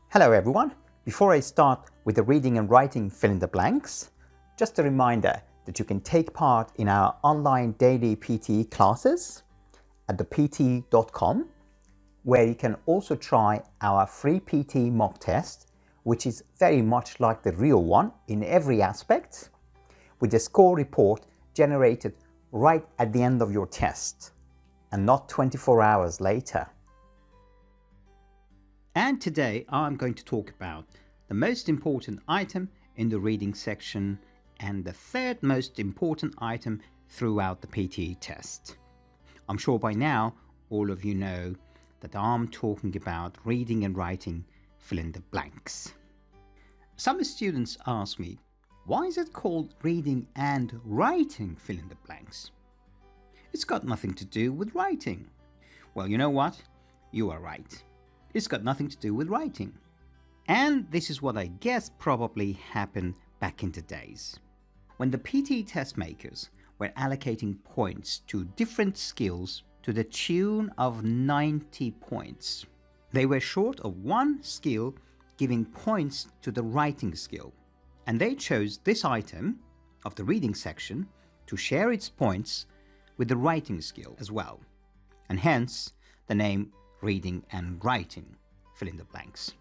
Hello everyone. Before I start with the reading and writing fill in the blanks, just a reminder that you can take part in our online daily PTE classes at thepte.com, where you can also try our free PTE mock test, which is very much like the real one in every aspect, with a score report generated right at the end of your test and not 24 hours later. And today I'm going to talk about the most important item in the reading section and the third most important item throughout the PTE test. I'm sure by now all of you know that I'm talking about reading and writing fill in the blanks. Some students ask me, why is it called reading and writing fill in the blanks? It's got nothing to do with writing. Well, you know what? You are right. It's got nothing to do with writing. And this is what I guess probably happened back in the days, when the PTE test makers were allocating points to different skills to the tune of 90 points. They were short of one skill giving points to the writing skill, and they chose this item of the reading section to share its points with the writing skill as well, and hence the name reading and writing fill in the blanks.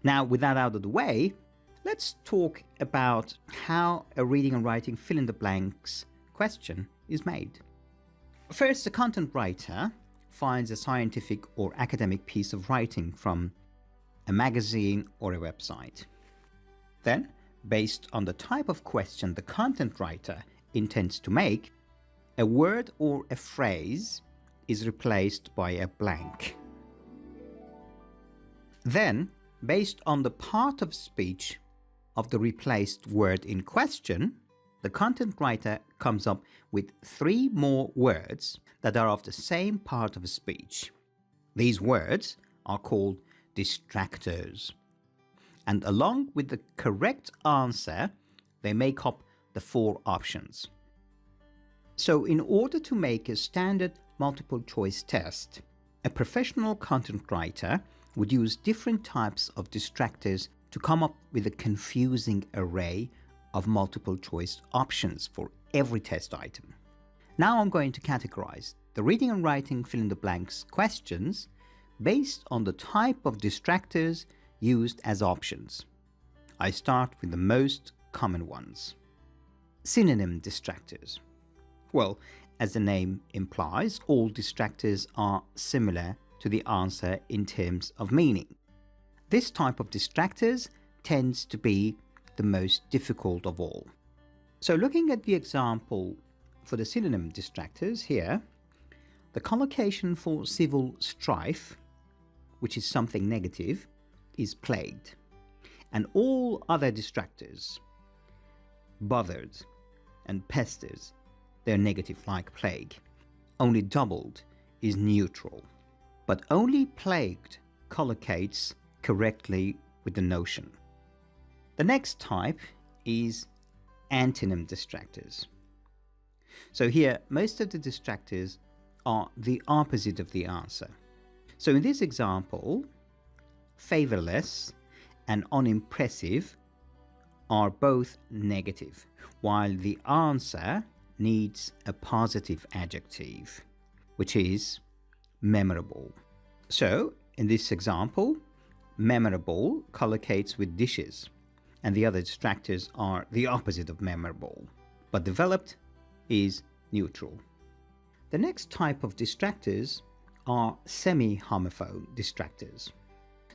Now, with that out of the way, let's talk about how a reading and writing fill in the blanks question is made. First, the content writer finds a scientific or academic piece of writing from a magazine or a website. Then, based on the type of question the content writer intends to make, a word or a phrase is replaced by a blank. Then, based on the part of speech of the replaced word in question, the content writer comes up with 3 more words that are of the same part of a speech. These words are called distractors, and along with the correct answer, they make up the 4 options. So in order to make a standard multiple choice test, a professional content writer would use different types of distractors to come up with a confusing array of multiple choice options for every test item. Now I'm going to categorize the reading and writing fill in the blanks questions based on the type of distractors used as options. I start with the most common ones. Synonym distractors. Well, as the name implies, all distractors are similar to the answer in terms of meaning. This type of distractors tends to be the most difficult of all. So looking at the example for the synonym distractors here, the collocation for civil strife, which is something negative, is plagued, and all other distractors, bothered and pesters, they're negative like plague. Only doubled is neutral, but only plagued collocates correctly with the notion. The next type is antonym distractors. So here, most of the distractors are the opposite of the answer. So in this example, favorless and unimpressive are both negative, while the answer needs a positive adjective, which is memorable. So in this example, memorable collocates with dishes, and the other distractors are the opposite of memorable, but developed is neutral. The next type of distractors are semi-homophone distractors.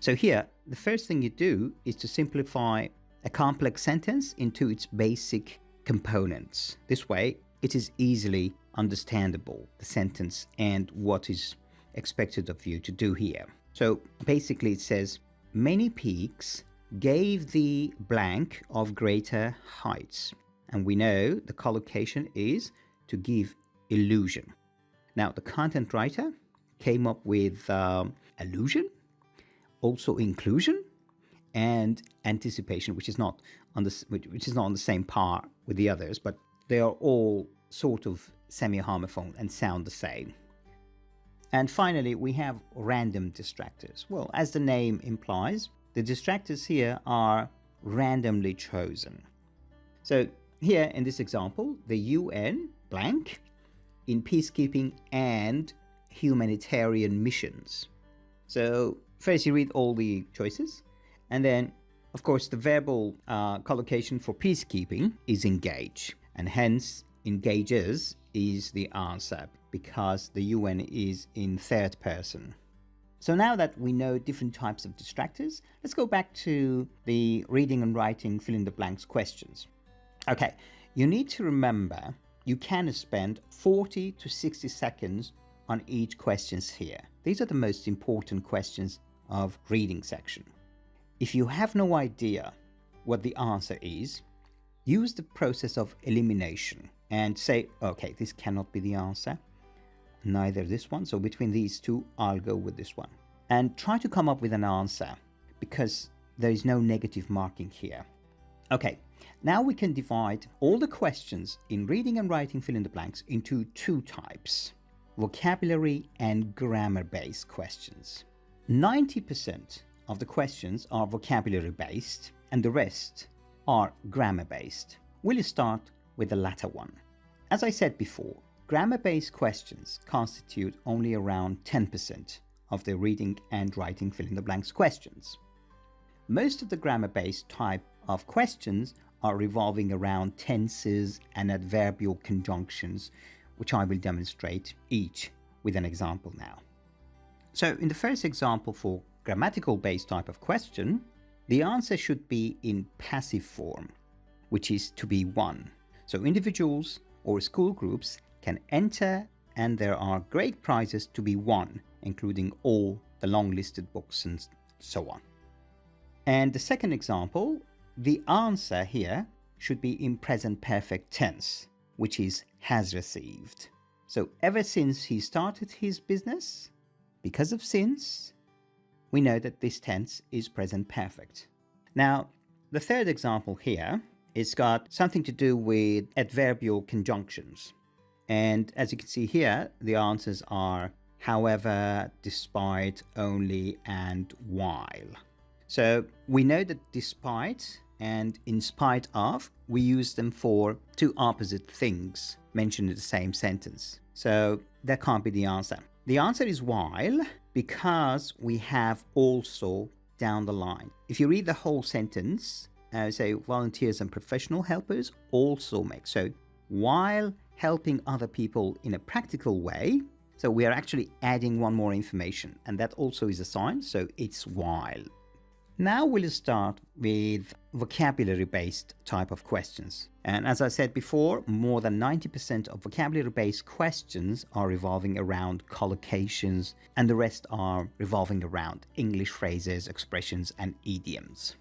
So here, the first thing you do is to simplify a complex sentence into its basic components. This way, it is easily understandable, the sentence and what is expected of you to do here. So basically it says, many peaks gave the blank of greater heights. And we know the collocation is to give illusion. Now the content writer came up with allusion, also inclusion, and anticipation, which is not on the same par with the others, but they are all sort of semi-homophone and sound the same. And finally, we have random distractors. Well, as the name implies, the distractors here are randomly chosen. So here in this example, the UN blank in peacekeeping and humanitarian missions. So first you read all the choices, and then of course the verbal collocation for peacekeeping is engage, and hence engages is the answer because the UN is in third person. So now that we know different types of distractors, let's go back to the reading and writing fill in the blanks questions. Okay, you need to remember you can spend 40 to 60 seconds on each questions here. These are the most important questions of reading section. If you have no idea what the answer is, use the process of elimination and say, okay, this cannot be the answer, neither this one, so between these two, I'll go with this one. And try to come up with an answer because there is no negative marking here. Okay, now we can divide all the questions in reading and writing fill in the blanks into two types, vocabulary and grammar-based questions. 90% of the questions are vocabulary-based and the rest are grammar-based. We'll start with the latter one. As I said before, grammar-based questions constitute only around 10% of the reading and writing fill in the blanks questions. Most of the grammar-based type of questions are revolving around tenses and adverbial conjunctions, which I will demonstrate each with an example now. So in the first example for grammatical based type of question, the answer should be in passive form, which is to be won. So individuals or school groups can enter and there are great prizes to be won, including all the long listed books and so on. And the second example, the answer here should be in present perfect tense, which is has received. So ever since he started his business, because of since, we know that this tense is present perfect. Now, the third example here is got something to do with adverbial conjunctions. And as you can see here, the answers are however, despite, only, and while. So we know that despite and in spite of, we use them for two opposite things mentioned in the same sentence. So that can't be the answer. The answer is while, because we have also down the line. If you read the whole sentence, say volunteers and professional helpers also make. So while helping other people in a practical way, so we are actually adding one more information, and that also is a sign, so it's while. Now we'll start with vocabulary-based type of questions. And as I said before, more than 90% of vocabulary-based questions are revolving around collocations, and the rest are revolving around English phrases, expressions, and idioms.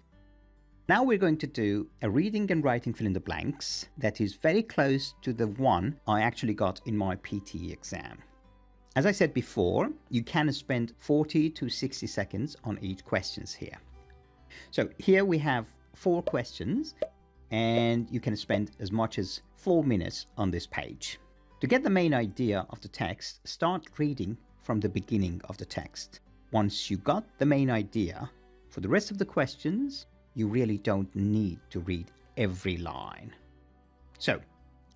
Now we're going to do a reading and writing fill in the blanks that is very close to the one I actually got in my PTE exam. As I said before, you can spend 40 to 60 seconds on each questions here. So here we have 4 questions and you can spend as much as 4 minutes on this page. To get the main idea of the text, start reading from the beginning of the text. Once you got the main idea, for the rest of the questions, you really don't need to read every line. So,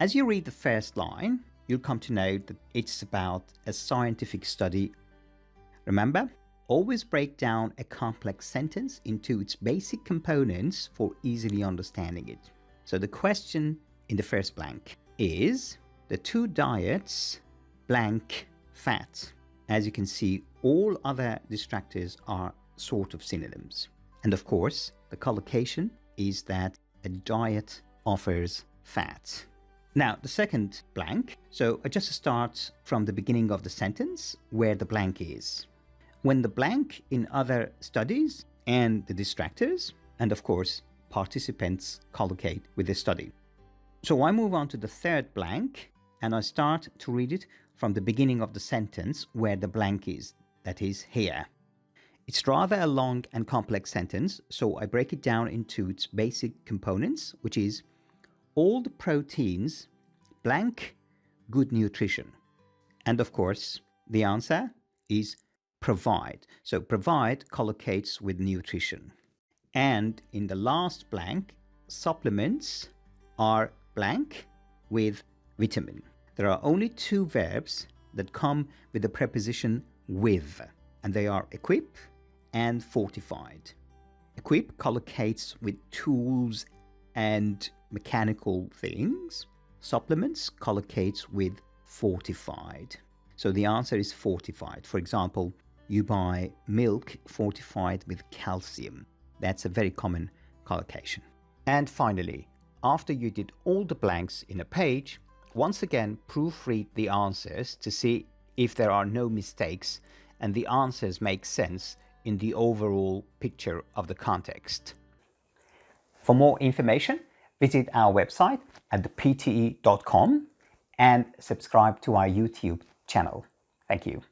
as you read the first line, you'll come to know that it's about a scientific study. Remember, always break down a complex sentence into its basic components for easily understanding it. So the question in the first blank is the 2 diets blank fat. As you can see, all other distractors are sort of synonyms. And of course, the collocation is that a diet offers fat. Now, the second blank, so I just start from the beginning of the sentence where the blank is. When the blank in other studies and the distractors, and of course, participants collocate with the study. So I move on to the third blank and I start to read it from the beginning of the sentence where the blank is, that is here. It's rather a long and complex sentence, so I break it down into its basic components, which is all the proteins, blank, good nutrition. And of course, the answer, is provide. So provide collocates with nutrition. And in the last blank, supplements are blank with vitamin. There are only two verbs that come with the preposition with, and they are equip and fortified. Equip collocates with tools and mechanical things. Supplements collocates with fortified. So the answer is fortified. For example, you buy milk fortified with calcium. That's a very common collocation. And finally, after you did all the blanks in a page, once again proofread the answers to see if there are no mistakes and the answers make sense in the overall picture of the context. For more information, visit our website at thepte.com and subscribe to our YouTube channel. Thank you.